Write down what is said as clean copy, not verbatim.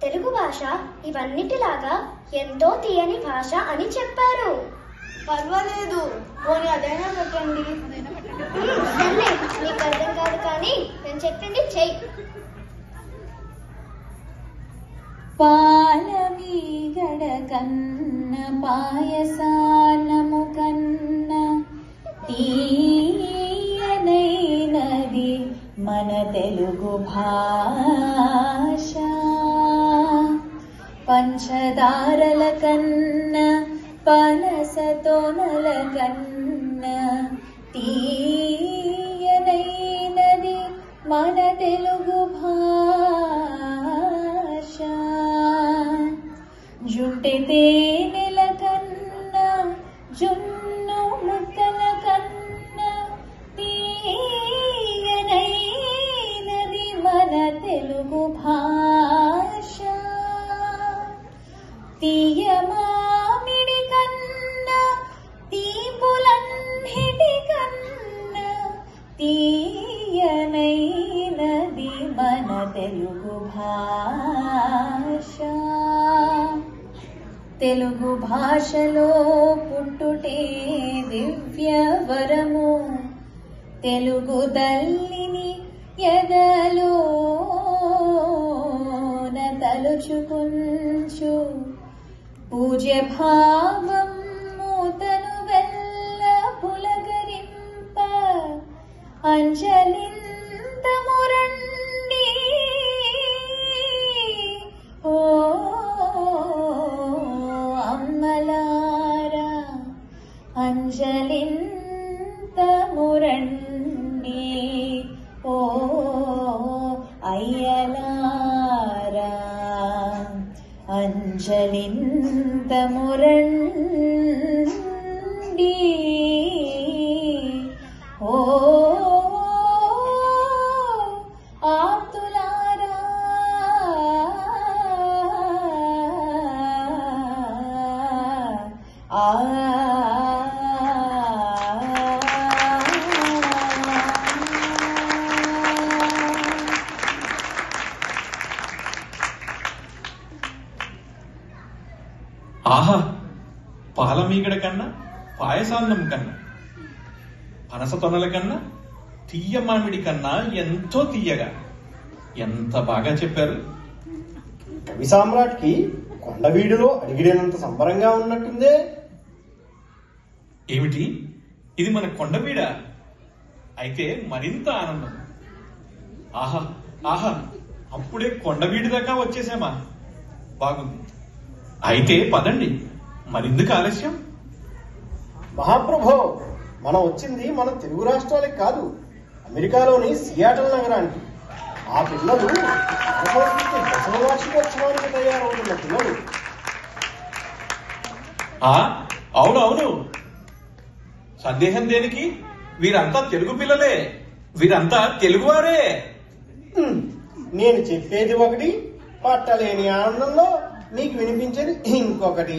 తెలుగు భాష ఇవన్నిటిలాగా ఎంతో తీయని భాష అని చెప్పారు. పర్వాలేదు, పోనీ అదైనా పెట్టండి. సర్లే, నీకు అర్థం కాదు కానీ నేను చెప్పింది చెయ్యి. పాలమీగడ కన్న పాయసాన్నము కన్న తీయనైనది మన తెలుగు భాష. పంచదారల కన్న పనస తోనల కన్న తీయనైనది మన తెలుగు భాష. జుంటె తేనెల కన్నా జున్ను ముద్దల కన్నా తీయనైనది మన తెలుగు భాష. తీయ మామిడి కన్నా తీపులన్నిటి కన్నా తీయనైనది మన తెలుగు భాష. తెలుగు భాషలో పుట్టుటే దివ్య వరము. తెలుగు తల్లిని ఎదలోన తలుచుకుంచు పూజ్య భావము తను వెల్ల పులకరింప. అంజలింత మురండి ఓ అమ్మలారా, అంజలింత మురండి ఓ అయ్యలారా, అంజలింత మురండి ఓ ఆప్తులారా. ఆహా, పాలమీగడ కన్నా పాయసాన్నం కన్నా పనస తొనల కన్నా తీయ మామిడి కన్నా ఎంతో తీయగా, ఎంత బాగా చెప్పారు. కవి సామ్రాట్కి కొండవీడులో అడిగినంత సంబరంగా ఉన్నట్టుందే. ఏమిటి, ఇది మన కొండవీడా? అయితే మరింత ఆనందం. ఆహా ఆహా, అప్పుడే కొండవీడి దాకా వచ్చేసామా? బాగుంది. అయితే పదండి, మరిందుకు ఆలస్యం. మహాప్రభో, మనం వచ్చింది మన తెలుగు రాష్ట్రాలకు కాదు, అమెరికాలోని సియాటల్ నగరానికి. ఆ పిల్లలు దశమ వార్షికోత్సవానికి తయారవుతున్న పిల్లలు. అవునవును, సందేహం దేనికి? వీరంతా తెలుగు పిల్లలే, వీరంతా తెలుగువారే. నేను చెప్పేది ఒకటి, పట్టలేని ఆనందంలో నీకు వినిపించేది ఇంకొకటి.